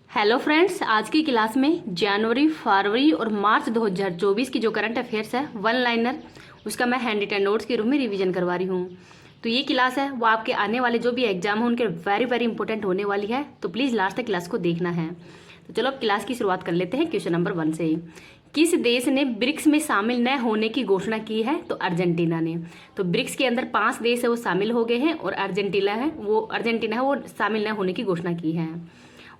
Hello friends, आज की class में जनवरी, फरवरी और मार्च 2024 की जो करंट अफेयर्स है वन लाइनर, उसका मैं हैंड रिटन नोट्स के रूप में रिवीजन करवा रही हूँ। तो ये क्लास है वो आपके आने वाले जो भी एग्जाम है उनके वेरी वेरी इंपॉर्टेंट होने वाली है, तो प्लीज़ लास्ट तक क्लास को देखना है। तो चलो अब क्लास की शुरुआत कर लेते हैं क्वेश्चन नंबर 1 से। किस देश ने ब्रिक्स में शामिल न होने की घोषणा की है? तो अर्जेंटीना ने। तो ब्रिक्स के अंदर 5 देश है वो शामिल हो गए हैं और अर्जेंटीना है वो शामिल न होने की घोषणा की है।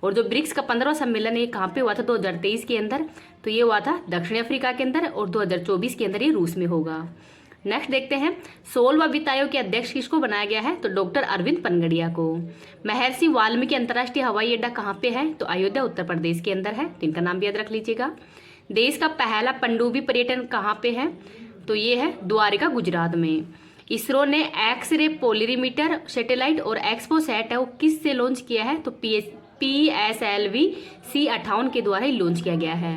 और जो ब्रिक्स का 15वां सम्मेलन ये कहाँ पे हुआ था? 2023 के अंदर। तो ये हुआ था दक्षिण अफ्रीका के अंदर और 2024 के अंदर ये रूस में होगा। नेक्स्ट देखते हैं 16वां वित्त आयोग के अध्यक्ष किसको बनाया गया है? तो डॉक्टर अरविंद पनगड़िया को। महर्षि वाल्मीकि अंतर्राष्ट्रीय हवाई अड्डा कहाँ पे है? तो अयोध्या उत्तर प्रदेश के अंदर है, तो इनका नाम भी याद रख लीजिएगा। देश का पहला पनडुब्बी पर्यटन कहाँ पे है? तो ये है द्वारिका, गुजरात में। इसरो ने एक्स-रे पोलरीमीटर सैटेलाइट और एक्सपोसैट है वो किस से लॉन्च किया है? तो PSLV C58 के द्वारा ही लॉन्च किया गया है।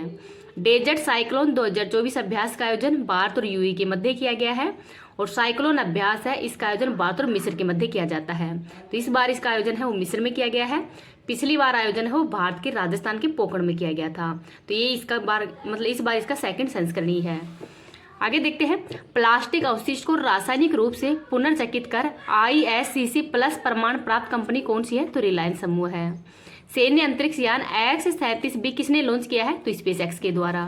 डेजर्ट साइक्लोन 2024 अभ्यास का आयोजन भारत और यूएई के मध्य किया गया है और साइक्लोन अभ्यास है इसका आयोजन भारत और मिस्र के मध्य किया जाता है। तो इस बार इसका आयोजन है वो मिस्र में किया गया है। पिछली बार आयोजन है वो भारत के राजस्थान के पोखरण में किया गया था। तो ये इस बार इसका सेकंड संस्करण ही है। आगे देखते हैं प्लास्टिक अवशिष्ट को रासायनिक रूप से पुनर्चकित कर ISCC प्लस प्रमाण प्राप्त कंपनी कौन सी है? तो रिलायंस समूह है। सैन्य अंतरिक्ष यान X-37B किसने लॉन्च किया है? तो स्पेस एक्स के द्वारा।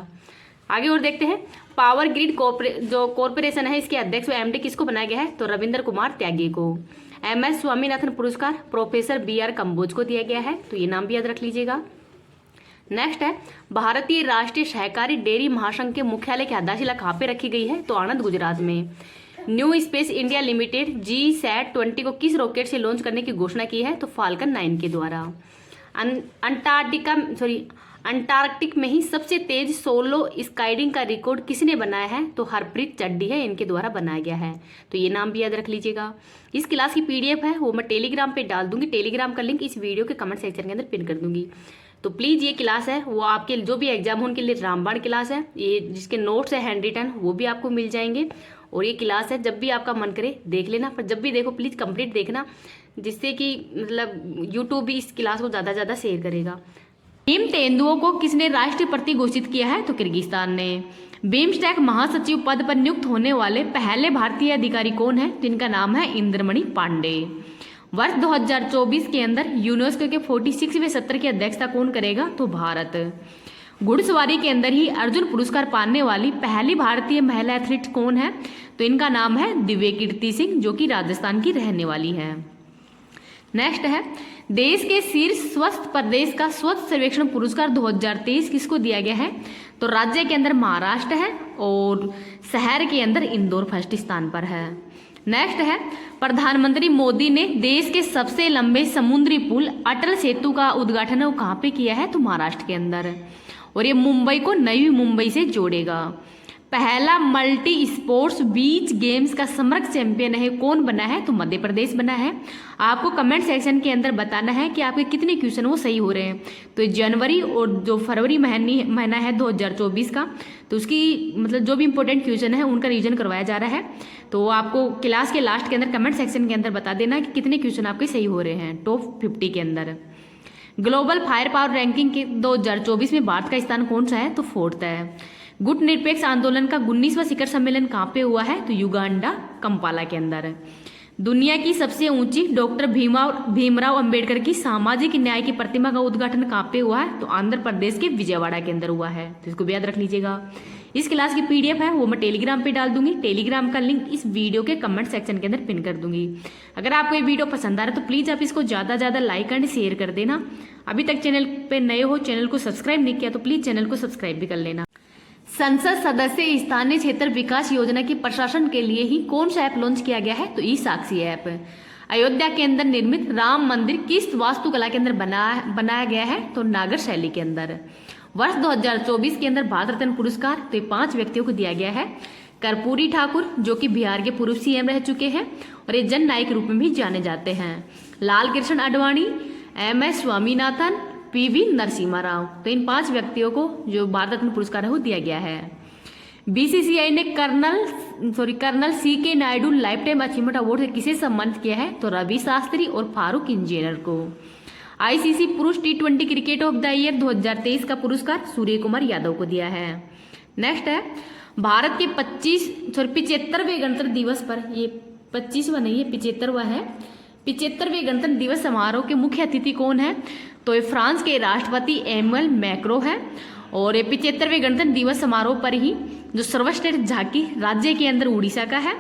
आगे और देखते हैं पावर ग्रिड जो कॉरपोरेशन है इसके अध्यक्ष MD किसको बनाया गया है? तो रविंद्र कुमार त्यागी को। MS स्वामीनाथन पुरस्कार प्रोफेसर BR कम्बोज को दिया गया है, तो ये नाम भी याद रख लीजिएगा। नेक्स्ट है भारतीय राष्ट्रीय सहकारी डेयरी महासंघ के मुख्यालय की आधारशिला कहाँ पे रखी गई है? तो आनंद, गुजरात में। New space India limited GSAT-20 को किस रॉकेट से लॉन्च करने की घोषणा की है? तो फाल्कन 9 के द्वारा। अंटार्कटिक में ही सबसे तेज सोलो स्काइडिंग का रिकॉर्ड किसने बनाया है? तो हरप्रीत चड्डी है, इनके द्वारा बनाया गया है, तो ये नाम भी याद रख लीजिएगा। इस क्लास की PDF है वो मैं टेलीग्राम पे डाल दूंगी, टेलीग्राम का लिंक इस वीडियो के कमेंट सेक्शन के अंदर पिन कर दूंगी। तो प्लीज़ ये क्लास है वो आपके जो भी एग्जाम हो उनके लिए रामबाण क्लास है, ये जिसके नोट्स है हैंड रिटन वो भी आपको मिल जाएंगे। और ये क्लास है जब भी आपका मन करे देख लेना, पर जब भी देखो प्लीज़ कंप्लीट देखना, जिससे कि मतलब यूट्यूब भी इस क्लास को ज़्यादा से ज़्यादा शेयर करेगा। भीम तेंदुओं को किसने राष्ट्रीय प्रतीक घोषित किया है? तो किर्गिस्तान ने। बिम्स्टेक महासचिव पद पर नियुक्त होने वाले पहले भारतीय अधिकारी कौन है? तो इनका नाम है इंद्रमणि पांडे। वर्ष 2024 के अंदर यूनेस्को के 46वें सत्र की अध्यक्षता कौन करेगा? तो भारत। घुड़सवारी के अंदर ही अर्जुन पुरस्कार पाने वाली पहली भारतीय महिला एथलीट कौन है? तो इनका नाम है दिव्य कीर्ति सिंह, जो कि राजस्थान की रहने वाली है। नेक्स्ट है देश के शीर्ष स्वस्थ प्रदेश का स्वच्छ सर्वेक्षण पुरस्कार 2023 किसको दिया गया है? तो राज्य के अंदर महाराष्ट्र है और शहर के अंदर इंदौर फर्स्ट स्थान पर है। नेक्स्ट है प्रधानमंत्री मोदी ने देश के सबसे लंबे समुद्री पुल अटल सेतु का उद्घाटन वो कहाँ पे किया है? तो महाराष्ट्र के अंदर, और ये मुंबई को नई मुंबई से जोड़ेगा। पहला मल्टी स्पोर्ट्स बीच गेम्स का समग्र चैंपियन है कौन बना है? तो मध्य प्रदेश बना है। आपको कमेंट सेक्शन के अंदर बताना है कि आपके कितने क्वेश्चन वो सही हो रहे हैं। तो जनवरी और जो फरवरी महीना है 2024 का, तो उसकी मतलब जो भी इंपॉर्टेंट क्वेश्चन है उनका रिवीजन करवाया जा रहा है। तो आपको क्लास के लास्ट के अंदर कमेंट सेक्शन के अंदर बता देना कि कितने क्वेश्चन आपके सही हो रहे हैं टॉप 50 के अंदर। ग्लोबल फायर पावर रैंकिंग के 2024 में भारत का स्थान कौन सा है? तो 4th है। गुट निरपेक्ष आंदोलन का 19वां शिखर सम्मेलन कहाँ पे हुआ है? तो युगांडा, कंपाला के अंदर। दुनिया की सबसे ऊंची डॉक्टर भीमराव अंबेडकर की सामाजिक न्याय की प्रतिमा का उद्घाटन कहाँ पे हुआ है? तो आंध्र प्रदेश के विजयवाड़ा के अंदर हुआ है, तो इसको भी याद रख लीजिएगा। इस क्लास की PDF है वो मैं टेलीग्राम पे डाल दूंगी, टेलीग्राम का लिंक इस वीडियो के कमेंट सेक्शन के अंदर पिन कर दूंगी। अगर आपको ये वीडियो पसंद आ रहा है तो प्लीज़ आप इसको ज़्यादा से ज़्यादा लाइक एंड शेयर कर देना। अभी तक चैनल पे नए हो, चैनल को सब्सक्राइब नहीं किया तो प्लीज़ चैनल को सब्सक्राइब भी कर लेना। संसद सदस्य स्थानीय क्षेत्र विकास योजना के प्रशासन के लिए ही कौन सा ऐप लॉन्च किया गया है? तो ई-साक्षी ऐप। अयोध्या के अंदर निर्मित राम मंदिर किस वास्तुकला के अंदर बनाया गया है? तो नागर शैली के अंदर। वर्ष 2024 के अंदर भारत रत्न पुरस्कार तो 5 व्यक्तियों को दिया गया है। कर्पूरी ठाकुर जो कि बिहार के पूर्व CM रह चुके हैं और ये जन नायक के रूप में भी जाने जाते हैं। लाल कृष्ण आडवाणी, MS स्वामीनाथन, PV नरसिम्हा राव, तो इन 5 व्यक्तियों को जो भारत रत्न पुरस्कार है वो दिया गया है। BCCI ने colonel CK Naidu lifetime achievement award से किसे सम्मानित किया है? तो रवि शास्त्री और फारूक इंजीनियर को। आईसीसी पुरुष T20 cricket of the year 2023 का पुरस्कार सूर्य कुमार यादव को दिया है। नेक्स्ट है भारत के 75वें गणतंत्र दिवस पर, ये 25वां नहीं है 75वां है, 75वें गणतंत्र दिवस समारोह के मुख्य अतिथि कौन है? तो ये फ्रांस के राष्ट्रपति एमुअल मैक्रो है। और ये 75वें गणतंत्र दिवस समारोह पर ही जो सर्वश्रेष्ठ झांकी राज्य के अंदर उड़ीसा का है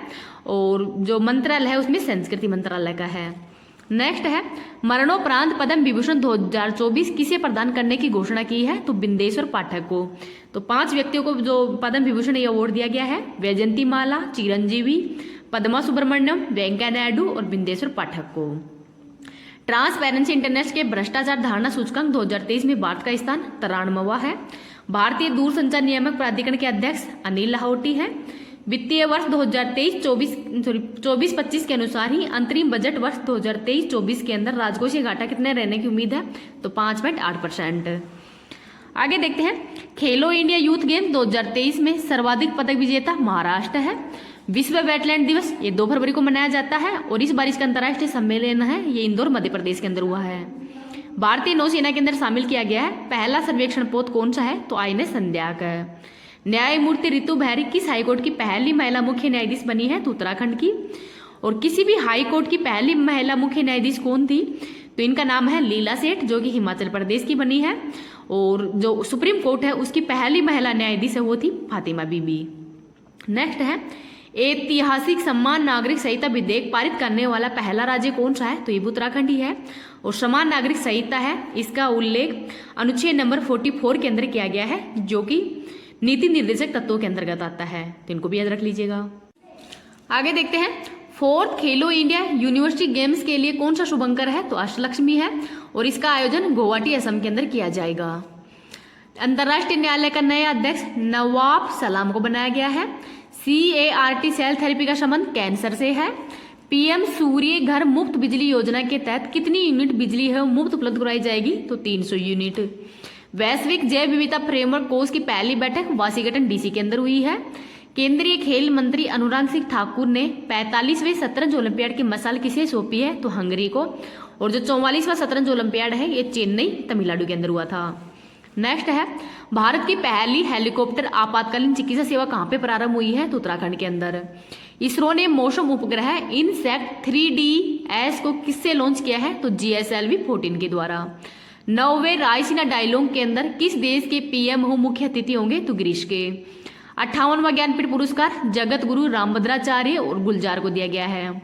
और जो मंत्रालय है उसमें संस्कृति मंत्रालय का है। नेक्स्ट है मरणोपरांत पद्म विभूषण 2024 किसे प्रदान करने की घोषणा की है? तो बिंदेश्वर पाठक को। तो 5 व्यक्तियों को जो पद्म विभूषण ये अवार्ड दिया गया है, वैजयंती माला, चिरंजीवी, पद्मा सुब्रमण्यम, वेंकैया नायडू और बिंदेश्वर पाठक को। ट्रांसपेरेंसी इंटरनेशनल के भ्रष्टाचार धारणा सूचकांक 2023 में भारत का स्थान 93वां है। भारतीय दूरसंचार नियामक प्राधिकरण के अध्यक्ष अनिल लाहौटी हैं। वित्तीय वर्ष 2024-25 के अनुसार ही अंतरिम बजट वर्ष 2023-24 के अंदर राजकोषीय घाटा कितने रहने की उम्मीद है? तो 5.8%। आगे देखते हैं खेलो इंडिया यूथ गेम 2023 में सर्वाधिक पदक विजेता महाराष्ट्र है। विश्व वेटलैंड दिवस ये 2 फरवरी को मनाया जाता है और इस बार इसका अंतर्राष्ट्रीय सम्मेलन है, ये इंदौर मध्य प्रदेश के अंदर हुआ है। भारतीय नौसेना के अंदर शामिल किया गया है पहला सर्वेक्षण पोत कौन सा है? तो INS संध्याक है। न्यायमूर्ति रितु बहरी किस हाईकोर्ट की पहली महिला मुख्य न्यायाधीश बनी है? तो उत्तराखंड की। और किसी भी हाईकोर्ट की पहली महिला मुख्य न्यायाधीश कौन थी? तो इनका नाम है लीला सेठ, जो कि हिमाचल प्रदेश की बनी है। और जो सुप्रीम कोर्ट है उसकी पहली महिला न्यायाधीश है वो थी फातिमा बीबी। नेक्स्ट है ऐतिहासिक समान नागरिक संहिता विधेयक पारित करने वाला पहला राज्य कौन सा है? तो ये उत्तराखंड ही है। और समान नागरिक संहिता है, इसका उल्लेख अनुच्छेद नंबर 44 के अंदर किया गया है, जो कि नीति निर्देशक तत्वों के अंतर्गत आता है, तो इनको भी याद रख लीजिएगा। आगे देखते हैं 4th खेलो इंडिया यूनिवर्सिटी गेम्स के लिए कौन सा शुभंकर है? तो अष्टलक्ष्मी है और इसका आयोजन गुवाहाटी असम के अंदर किया जाएगा। अंतर्राष्ट्रीय न्यायालय का नया अध्यक्ष नवाब सलाम को बनाया गया है। CAR-T सेल थेरेपी का संबंध कैंसर से है। PM सूर्य घर मुफ्त बिजली योजना के तहत कितनी यूनिट बिजली है मुफ्त उपलब्ध कराई जाएगी? तो 300 यूनिट। वैश्विक जैव विविधता फ्रेमवर्क कोर्स की पहली बैठक वाशिंगटन DC के अंदर हुई है। केंद्रीय खेल मंत्री अनुराग सिंह ठाकुर ने 45वें शतरंज ओलंपियाड की मशाल किसे सौंपी है? तो हंगरी को। और जो 44वां शतरंज ओलंपियाड है ये चेन्नई तमिलनाडु के अंदर हुआ था। नेक्स्ट है भारत की पहली हेलीकॉप्टर आपातकालीन चिकित्सा सेवा कहाँ पे प्रारंभ हुई है? तो उत्तराखंड के अंदर। इसरो ने मौसम उपग्रह इनसेक्ट 3DS को किससे लॉन्च किया है? तो GSLV-14 के द्वारा। 9वें रायसीना डायलॉग के अंदर किस देश के PM हो मुख्य अतिथि होंगे? तो ग्रीस के। 58वां ज्ञानपीठ पुरस्कार जगत गुरु रामभद्राचार्य और गुलजार को दिया गया है।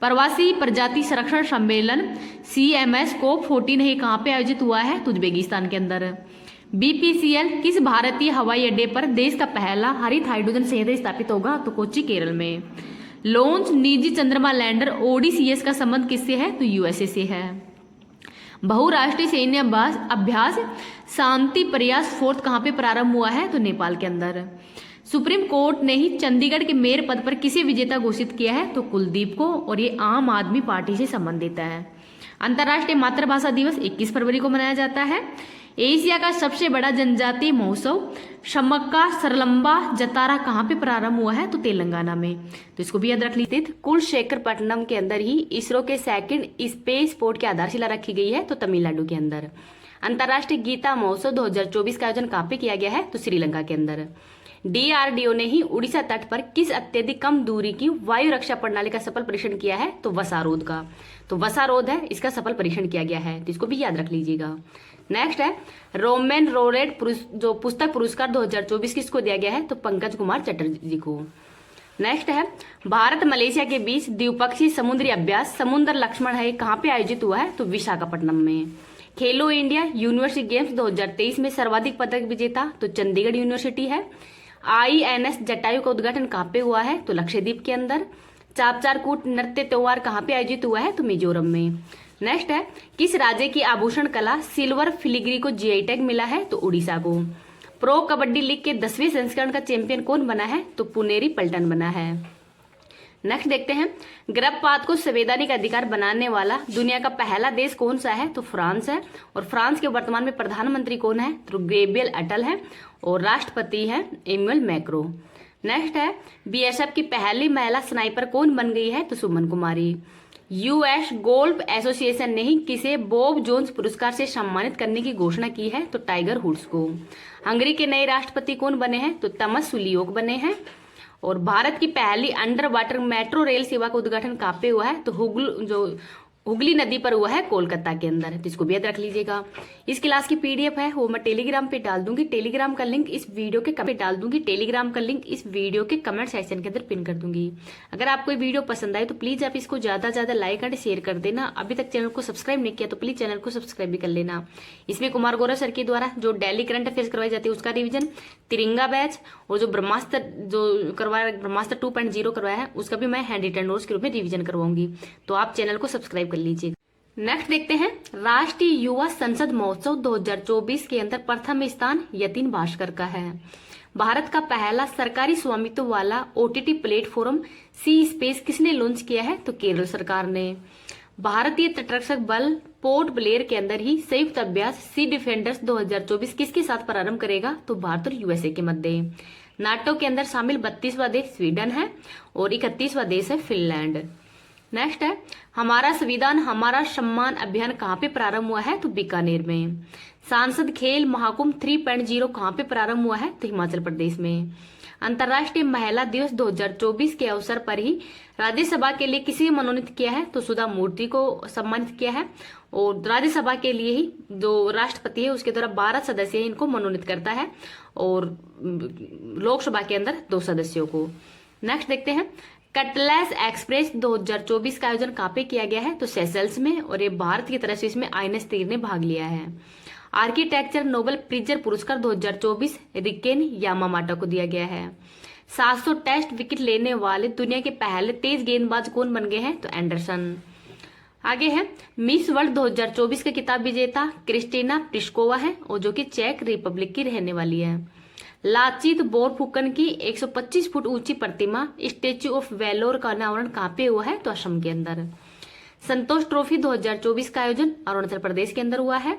प्रवासी प्रजाति संरक्षण सम्मेलन CMS COP14 है, कहाँ पे आयोजित हुआ है? तो उज्बेकिस्तान के अंदर। BPCL किस भारतीय हवाई अड्डे पर देश का पहला हरित हाइड्रोजन संयंत्र स्थापित होगा? तो कोच्चि केरल में। लॉन्च निजी चंद्रमा लैंडर ODCS का संबंध किससे है? तो USA से है। बहुराष्ट्रीय सैन्य अभ्यास शांति प्रयास 4th कहाँ पे प्रारंभ हुआ है? तो नेपाल के अंदर। सुप्रीम कोर्ट ने ही चंडीगढ़ के मेयर पद पर किसे विजेता घोषित किया है? तो कुलदीप को, और ये आम आदमी पार्टी से संबंधित है। अंतर्राष्ट्रीय मातृभाषा दिवस 21 फरवरी को मनाया जाता है। एशिया का सबसे बड़ा जनजातीय महोत्सव शमक्का सरलंबा जतारा कहाँ पे प्रारंभ हुआ है? तो तेलंगाना में, तो इसको भी याद रख लीजिए। कुलशेखरपट्टनम के अंदर ही इसरो के 2nd स्पेस पोर्ट की आधारशिला रखी गई है, तो तमिलनाडु के अंदर। अंतर्राष्ट्रीय गीता महोत्सव 2024 का आयोजन कहाँ पे किया गया है? तो श्रीलंका के अंदर। DRDO ने ही उड़ीसा तट पर किस अत्यधिक कम दूरी की वायु रक्षा प्रणाली का सफल परीक्षण किया है? तो वसारोध का। तो वसारोध है, इसका सफल परीक्षण किया गया है, तो इसको भी याद रख लीजिएगा। नेक्स्ट है रोमेन रोरेट जो पुस्तक पुरस्कार 2024 किसको दिया गया है? तो पंकज कुमार चटर्जी को। नेक्स्ट है भारत मलेशिया के बीच द्विपक्षीय समुद्री अभ्यास समुद्र लक्ष्मण है, कहाँ पे आयोजित हुआ है? तो विशाखापट्टनम में। खेलो इंडिया यूनिवर्सिटी गेम्स 2023 में सर्वाधिक पदक विजेता तो चंडीगढ़ यूनिवर्सिटी है। INS जटायु का उद्घाटन कहाँ पे हुआ है? तो लक्षद्वीप के अंदर। चापचारकूट नृत्य त्योहार कहाँ पे आयोजित हुआ है? तो मिजोरम में। नेक्स्ट है किस राज्य की आभूषण कला सिल्वर फिलिग्री को GI टैग मिला है? तो उड़ीसा को। प्रो कबड्डी लीग के 10वें संस्करण का चैंपियन कौन बना है? तो पुनेरी पल्टन बना है। नेक्स्ट देखते हैं गर्भपात को संवैधानिक अधिकार बनाने वाला दुनिया का पहला देश कौन सा है? तो फ्रांस है। और फ्रांस के वर्तमान में प्रधानमंत्री कौन है? तो गैब्रियल अटल है और राष्ट्रपति है एमुअल मैक्रो। नेक्स्ट है BSF की पहली महिला स्नाइपर कौन बन गई है? तो सुमन कुमारी। यूएस गोल्फ एसोसिएशन ने ही किसे बॉब जोन्स पुरस्कार से सम्मानित करने की घोषणा की है? तो टाइगर वुड्स को। हंगरी के नए राष्ट्रपति कौन बने हैं? तो तमस सुलियोक बने हैं। और भारत की पहली अंडर वाटर मेट्रो रेल सेवा का उद्घाटन कहाँ पे हुआ है? तो हुगली नदी पर हुआ है, कोलकाता के अंदर। तो इसको भी याद रख लीजिएगा। इस क्लास की पीडीएफ है वो मैं टेलीग्राम पे डाल दूंगी। टेलीग्राम का लिंक इस वीडियो के कमेंट सेक्शन के अंदर पिन कर दूंगी। अगर आपको ये वीडियो पसंद आए तो प्लीज आप इसको ज्यादा से ज्यादा लाइक एंड शेयर कर देना। अभी तक चैनल को सब्सक्राइब नहीं किया तो प्लीज चैनल को सब्सक्राइब भी कर लेना। इसमें कुमार गौरव सर के द्वारा जो डेली करंट अफेयर्स करवाई जाती है उसका रिविजन, तिरंगा बैच और जो ब्रह्मास्त्र ब्रह्मास्त्र 2.0 करवाया है उसका भी मैं हैंड रिटन नोट्स के रूप में रिविजन करवाऊंगी। तो आप चैनल को सब्सक्राइब कर लीजिए। नेक्स्ट देखते हैं, राष्ट्रीय युवा संसद महोत्सव 2024 के अंदर प्रथम स्थान यतीन भास्कर का है। भारत का पहला सरकारी स्वामित्व वाला ओटीटी प्लेटफॉर्म सी स्पेस किसने लॉन्च किया है? तो केरल सरकार ने। भारतीय तटरक्षक बल पोर्ट ब्लेयर के अंदर ही संयुक्त अभ्यास सी डिफेंडर्स 2024 किसके साथ प्रारंभ करेगा? तो भारत और यूएसए के मध्य। नाटो के अंदर शामिल 32वां देश स्वीडन है और 31वां देश है फिनलैंड। नेक्स्ट है, हमारा संविधान हमारा सम्मान अभियान कहाँ पे प्रारंभ हुआ है? तो बीकानेर में। सांसद खेल महाकुंभ 3.0 कहाँ पे प्रारंभ हुआ है? तो हिमाचल प्रदेश में। अंतर्राष्ट्रीय महिला दिवस 2024 के अवसर पर ही राज्यसभा के लिए किसे मनोनीत किया है? तो सुधा मूर्ति को सम्मानित किया है। और राज्यसभा के लिए ही जो राष्ट्रपति है उसके द्वारा 12 सदस्य इनको मनोनीत करता है और लोकसभा के अंदर 2 सदस्यों को। नेक्स्ट देखते हैं, कटलेस एक्सप्रेस 2024 का आयोजन कहाँ पे किया गया है? तो सेशल्स में। और ये भारत की तरफ से इसमें आईएनएस तीर ने भाग लिया है। आर्किटेक्चर नोबेल प्रिजर पुरस्कार 2024 रिकेन यामामाटा को दिया गया है। 700 टेस्ट विकेट लेने वाले दुनिया के पहले तेज गेंदबाज कौन बन गए हैं? तो एंडरसन। आगे है, मिस वर्ल्ड 2024 के खिताब विजेता क्रिस्टीना प्लिस्कोवा है और जो कि चेक रिपब्लिक की रहने वाली है। लाचित बोरफुकन की 125 फुट ऊंची प्रतिमा स्टेच्यू ऑफ वेलोर का अनावरण कहाँ पे हुआ है? तो असम के अंदर। संतोष ट्रॉफी 2024 का आयोजन अरुणाचल प्रदेश के अंदर हुआ है।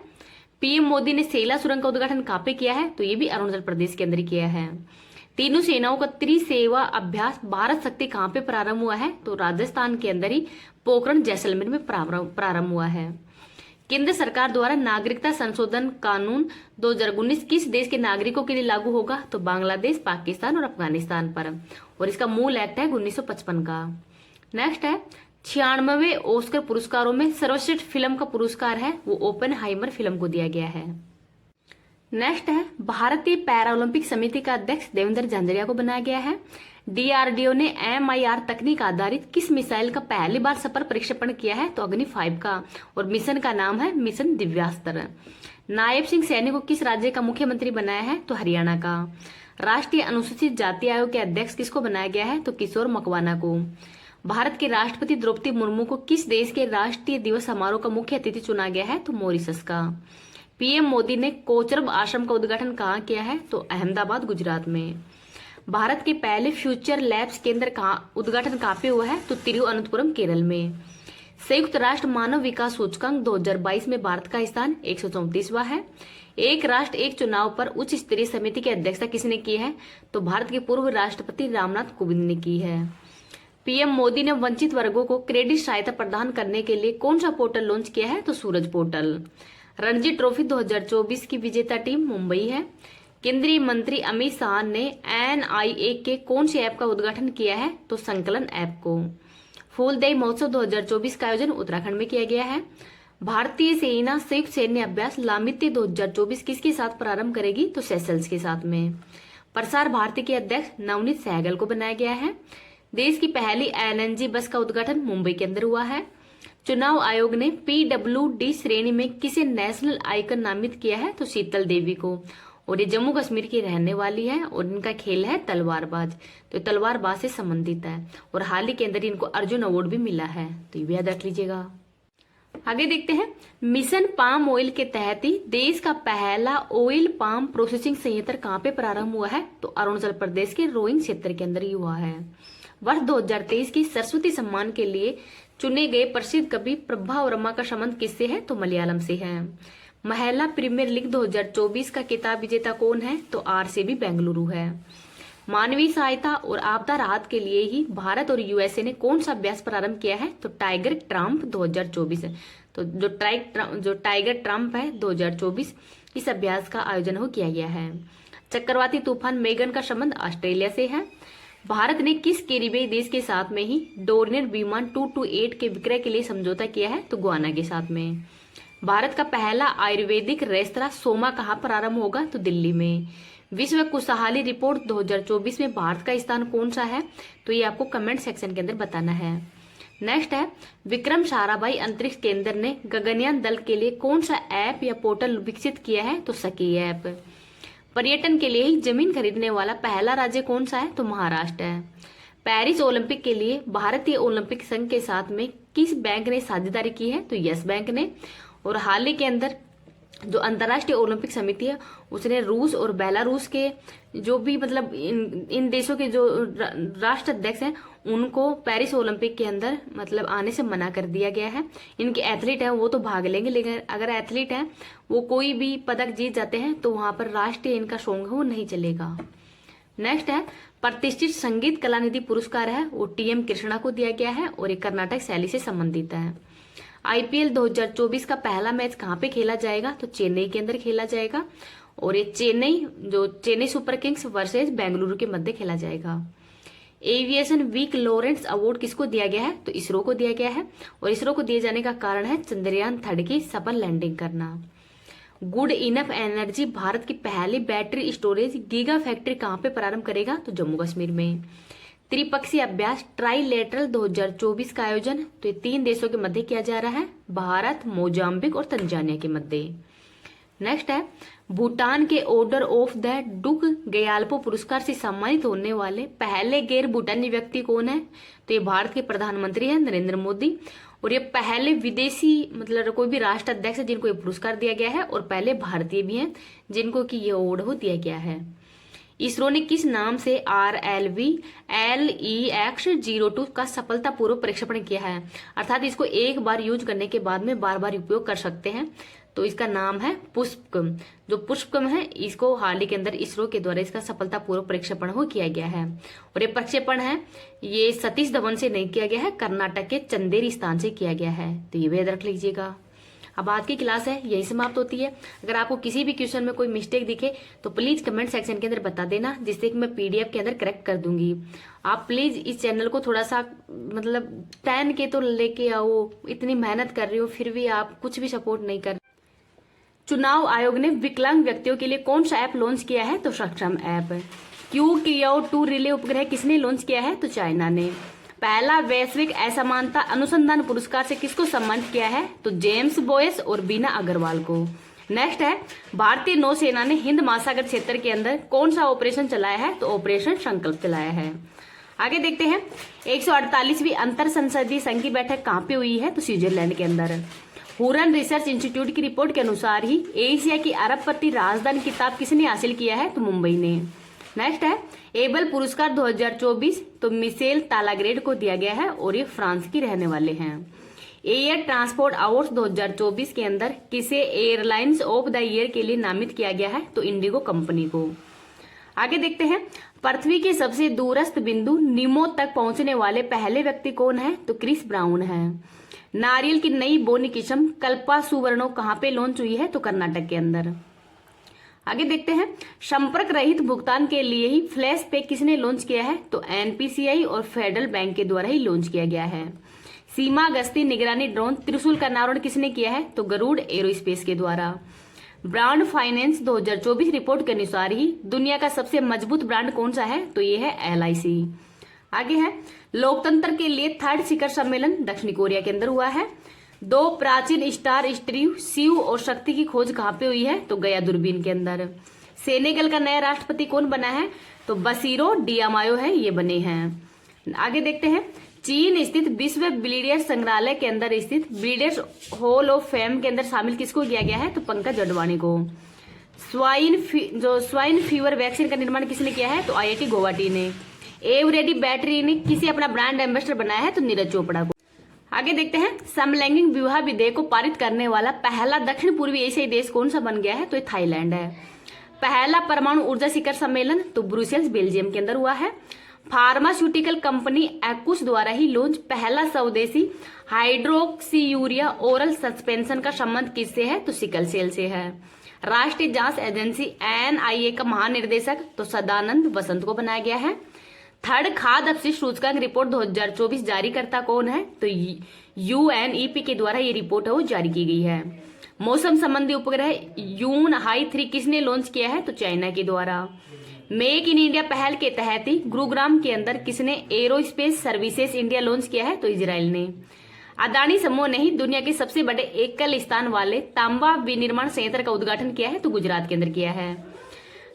पीएम मोदी ने सेला सुरंग का उद्घाटन कहाँ पे किया है? तो ये भी अरुणाचल प्रदेश के अंदर ही किया है। तीनों सेनाओं का त्रिसेवा अभ्यास भारत शक्ति कहाँ पे प्रारंभ हुआ है? तो राजस्थान के अंदर ही पोखरण जैसलमेर में प्रारंभ हुआ है। केंद्र सरकार द्वारा नागरिकता संशोधन कानून 2019 किस देश के नागरिकों के लिए लागू होगा? तो बांग्लादेश, पाकिस्तान और अफगानिस्तान पर। और इसका मूल एक्ट है 1955 का। नेक्स्ट है, 96वें ऑस्कर पुरस्कारों में सर्वश्रेष्ठ फिल्म का पुरस्कार है वो ओपेनहाइमर फिल्म को दिया गया है। नेक्स्ट है, भारतीय पैरालंपिक समिति का अध्यक्ष देवेंद्र झांझरिया को बनाया गया है। डीआरडीओ ने MIR तकनीक आधारित किस मिसाइल का पहली बार सफल प्रक्षेपण किया है? तो अग्नि 5 का। और मिशन का नाम है मिशन दिव्यास्त्र। नायब सिंह सैनी को किस राज्य का मुख्यमंत्री बनाया है? तो हरियाणा का। राष्ट्रीय अनुसूचित जाति आयोग के अध्यक्ष किसको बनाया गया है? तो किशोर मकवाना को। भारत के राष्ट्रपति द्रौपदी मुर्मू को किस देश के राष्ट्रीय दिवस समारोह का मुख्य अतिथि चुना गया है? तो मॉरिशस का। पीएम मोदी ने कोचरब आश्रम का उद्घाटन कहाँ किया है? तो अहमदाबाद, गुजरात में। भारत के पहले फ्यूचर लैब्स केंद्र का उद्घाटन कहाँ पे हुआ है? तो तिरुवनंतपुरम, केरल में। संयुक्त राष्ट्र मानव विकास सूचकांक 2022 में भारत का स्थान 134वां है। एक राष्ट्र एक चुनाव पर उच्च स्तरीय समिति की अध्यक्षता किसने की है? तो भारत के पूर्व राष्ट्रपति रामनाथ कोविंद ने की है। पीएम मोदी ने वंचित वर्गों को क्रेडिट सहायता प्रदान करने के लिए कौन सा पोर्टल लॉन्च किया है? तो सूरज पोर्टल। रणजी ट्रॉफी 2024 की विजेता टीम मुंबई है। केंद्रीय मंत्री अमित शाह ने NIA के कौन से ऐप का उद्घाटन किया है? तो संकलन ऐप को। फूलदेई महोत्सव 2024 का आयोजन उत्तराखंड में किया गया है। भारतीय सेना संयुक्त सैन्य अभ्यास लामित्य 2024 किसके साथ प्रारंभ करेगी? तो सेशल्स के साथ में। प्रसार भारती के अध्यक्ष नवनीत सहगल को बनाया गया है। देश की पहली LNG बस का उद्घाटन मुंबई के अंदर हुआ है। चुनाव आयोग ने PWD श्रेणी में किसे नेशनल आइकन नामित किया है? तो शीतल देवी को। और ये जम्मू कश्मीर की रहने वाली है और इनका खेल है तलवारबाज। तो तलवारबाज से संबंधित है और हाल ही के अंदर इनको अर्जुन अवार्ड भी मिला है। तो ये भी याद रख लीजिएगा। आगे देखते हैं, मिशन पाम ऑयल के तहत ही देश का पहला ऑयल पाम प्रोसेसिंग संयंत्र कहाँ पे प्रारंभ हुआ है? तो अरुणाचल प्रदेश के रोइंग क्षेत्र के अंदर ही हुआ है। वर्ष 2023 की सरस्वती सम्मान के लिए चुने गए प्रसिद्ध कवि प्रभा वर्मा का संबंध किससे है? तो मलयालम से है। महिला प्रीमियर लीग 2024 का खिताब विजेता कौन है? तो RCB बेंगलुरु है। मानवीय सहायता और आपदा राहत के लिए ही भारत और यूएसए ने कौन सा अभ्यास प्रारंभ किया है? तो टाइगर ट्रम्प 2024 है। तो जो टाइगर ट्रम्प है 2024, इस अभ्यास का आयोजन हो किया गया है। चक्रवाती तूफान मेगन का संबंध ऑस्ट्रेलिया से है। भारत ने किस कैरिबियाई देश के साथ में ही डोर्नियर विमान 228 के विक्रय के लिए समझौता किया है? तो गुआना के साथ में। भारत का पहला आयुर्वेदिक रेस्तरां सोमा कहाँ प्रारंभ होगा? तो दिल्ली में। विश्व खुशहाली रिपोर्ट 2024 में भारत का स्थान कौन सा है? तो ये आपको कमेंट सेक्शन के अंदर बताना है। नेक्स्ट है, विक्रम साराभाई अंतरिक्ष केंद्र ने गगनयान दल के लिए कौन सा ऐप या पोर्टल विकसित किया है? तो सखी ऐप। पर्यटन के लिए ही जमीन खरीदने वाला पहला राज्य कौन सा है? तो महाराष्ट्र है। पेरिस ओलंपिक के लिए भारतीय ओलंपिक संघ के साथ में किस बैंक ने साझेदारी की है? तो यस बैंक ने। और हाल ही के अंदर जो अंतर्राष्ट्रीय ओलंपिक समिति है उसने रूस और बेलारूस के जो भी मतलब इन देशों के जो राष्ट्र अध्यक्ष हैं उनको पेरिस ओलंपिक के अंदर मतलब आने से मना कर दिया गया है। इनके एथलीट हैं वो तो भाग लेंगे, लेकिन अगर एथलीट हैं वो कोई भी पदक जीत जाते हैं तो वहां पर राष्ट्रीय इनका सॉन्ग है वो नहीं चलेगा। नेक्स्ट है, प्रतिष्ठित संगीत कलानिधि पुरस्कार है वो टीएम कृष्णा को दिया गया है और ये कर्नाटक शैली से संबंधित है। आईपीएल 2024 का पहला मैच कहाँ पे खेला जाएगा? तो चेन्नई के अंदर खेला जाएगा और ये Chennai super Kings versus Bengaluru के मध्य खेला जाएगा। एविएशन वीक लॉरेंस अवार्ड किसको दिया गया है? तो इसरो को दिया गया है और इसरो को दिए जाने का कारण है चंद्रयान 3 की सफल लैंडिंग करना। गुड इनफ एनर्जी भारत की पहली बैटरी स्टोरेज गीगा फैक्ट्री कहाँ पे प्रारंभ करेगा? तो जम्मू कश्मीर में। त्रिपक्षीय अभ्यास ट्राइलेटरल 2024 का आयोजन तो ये 3 देशों के मध्य किया जा रहा है, भारत, मोजाम्बिक और तंजानिया के मध्य। नेक्स्ट है, भूटान के ऑर्डर ऑफ द डुग गयाल्पो पुरस्कार से सम्मानित होने वाले पहले गैर भूटानी व्यक्ति कौन है? तो ये भारत के प्रधानमंत्री हैं नरेंद्र मोदी और ये पहले विदेशी मतलब कोई भी राष्ट्र अध्यक्ष है जिनको ये पुरस्कार दिया गया है और पहले भारतीय भी हैं जिनको कि ये अवार्ड दिया गया है। इसरो ने किस नाम से RLV LEX-02 का सफलतापूर्वक प्रक्षेपण किया है? अर्थात इसको एक बार यूज करने के बाद में बार बार उपयोग कर सकते हैं। तो इसका नाम है पुष्पकम। जो पुष्पकम है इसको हाल ही के अंदर इसरो के द्वारा इसका सफलतापूर्वक प्रक्षेपण किया गया है और ये प्रक्षेपण है ये सतीश धवन से नहीं किया गया है, कर्नाटक के चंदेरी स्थान से किया गया है। तो ये भी याद रख लीजिएगा। अब आज की क्लास है यही समाप्त होती है। अगर आपको किसी भी क्वेश्चन में कोई मिस्टेक दिखे तो प्लीज कमेंट सेक्शन के अंदर बता देना, जिससे कि मैं PDF के अंदर करेक्ट कर दूंगी। आप प्लीज इस चैनल को थोड़ा सा मतलब 10 के तो लेके आओ, इतनी मेहनत कर रही हो फिर भी आप कुछ भी सपोर्ट नहीं कर। चुनाव आयोग ने विकलांग व्यक्तियों के लिए कौन सा ऐप लॉन्च किया है? तो सक्षम ऐप। QQ2 रिले उपग्रह किसने लॉन्च किया है? तो चाइना ने। पहला वैश्विक असमानता अनुसंधान पुरस्कार से किसको सम्मानित किया है? तो जेम्स बोयस और बीना अग्रवाल को। नेक्स्ट है, भारतीय नौसेना ने हिंद महासागर क्षेत्र के अंदर कौन सा ऑपरेशन चलाया है? तो ऑपरेशन संकल्प चलाया है। आगे देखते हैं, 148वीं अंतर संसदीय संघ की बैठक कहाँ पे हुई है? तो स्विट्जरलैंड के अंदर। हुरन रिसर्च इंस्टीट्यूट की रिपोर्ट के अनुसार ही एशिया की अरबपति राजधानी किताब किसने हासिल किया है? तो मुंबई ने। नेक्स्ट है, एबल पुरस्कार 2024 तो मिशेल तालाग्रेड को दिया गया है और ये फ्रांस की रहने वाले हैं। एयर ट्रांसपोर्ट अवार्ड्स 2024 के अंदर किसे एयरलाइंस ऑफ द ईयर के लिए नामित किया गया है? तो इंडिगो कंपनी को। आगे देखते हैं, पृथ्वी के सबसे दूरस्थ बिंदु निमो तक पहुंचने वाले पहले व्यक्ति कौन है? तो क्रिस ब्राउन है। नारियल की नई बोनी किस्म कल्पा सुवर्णो कहाँ पे लॉन्च हुई है? तो कर्नाटक के अंदर। आगे देखते हैं, संपर्क रहित भुगतान के लिए ही फ्लैश पे किसने लॉन्च किया है? तो NPCI और फेडरल बैंक के द्वारा ही लॉन्च किया गया है। सीमा गश्ती निगरानी ड्रोन त्रिशूल का अनावरण किसने किया है? तो गरुड़ एरोस्पेस के द्वारा। ब्रांड फाइनेंस 2024 रिपोर्ट के अनुसार ही दुनिया का सबसे मजबूत ब्रांड कौन सा है? तो ये है LIC। आगे है, लोकतंत्र के लिए 3rd शिखर सम्मेलन दक्षिण कोरिया के अंदर हुआ है। 2 प्राचीन स्टार स्ट्रीव शिव और शक्ति की खोज कहाँ पे हुई है? तो गया दूरबीन के अंदर। सेनेगल का नया राष्ट्रपति कौन बना है? तो बसीरो डियामायो है, ये बने हैं। आगे देखते हैं, चीन स्थित विश्व ब्रिलियंस संग्रहालय के अंदर स्थित ब्रिलियंस हॉल ऑफ फेम के अंदर शामिल किसको किया गया है? तो पंकज अडवाणी को। स्वाइन फीवर वैक्सीन का निर्माण किसने किया है? तो IIT गुवाहाटी ने। एवरेडी बैटरी ने किसे अपना ब्रांड एम्बेसडर बनाया है? तो नीरज चोपड़ा को। आगे देखते हैं, समलैंगिक विवाह विधेयक को पारित करने वाला पहला दक्षिण पूर्वी एशियाई देश कौन सा बन गया है? तो ये थाईलैंड है। पहला परमाणु ऊर्जा शिखर सम्मेलन तो ब्रुसेल्स बेल्जियम के अंदर हुआ है। फार्मास्यूटिकल कंपनी एक्कुस द्वारा ही लॉन्च पहला स्वदेशी हाइड्रोक्सीयूरिया ओरल सस्पेंशन का संबंध किससे है? तो सिकल सेल से है। राष्ट्रीय जांच एजेंसी NIA का महानिर्देशक तो सदानंद वसंत को बनाया गया है। थर्ड खाद्य अपशिष्ट सूचकांक रिपोर्ट 2024 जारी करता कौन है? तो UNEP के द्वारा ये रिपोर्ट है वो जारी की गई है। मौसम संबंधी उपग्रह यून हाई 3 किसने लॉन्च किया है? तो चाइना के द्वारा। मेक इन इंडिया पहल के तहत ही गुरुग्राम के अंदर किसने एरोस्पेस सर्विसेज इंडिया लॉन्च किया है? तो इजराइल ने। अदानी समूह ने ही दुनिया के सबसे बड़े एकल स्थान वाले तांबा विनिर्माण संयंत्र का उद्घाटन किया है? तो गुजरात के अंदर किया है।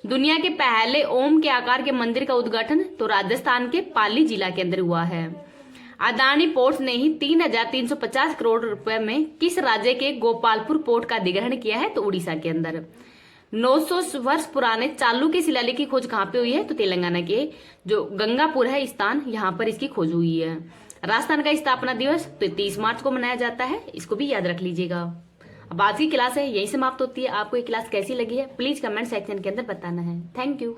दुनिया के पहले ओम के आकार के मंदिर का उद्घाटन तो राजस्थान के पाली जिला के अंदर हुआ है। अदानी पोर्ट्स ने ही 3,350 करोड़ रुपए में किस राज्य के गोपालपुर पोर्ट का अधिग्रहण किया है? तो उड़ीसा के अंदर। 900 वर्ष पुराने चालुक्य शिलालेख की खोज कहाँ पे हुई है? तो तेलंगाना के जो गंगापुर है स्थान, यहाँ पर इसकी खोज हुई है। राजस्थान का स्थापना दिवस तो 30 मार्च को मनाया जाता है, इसको भी याद रख लीजिएगा। अब आज की क्लास है यही समाप्त होती है। आपको ये क्लास कैसी लगी है प्लीज कमेंट सेक्शन के अंदर बताना है। Thank you.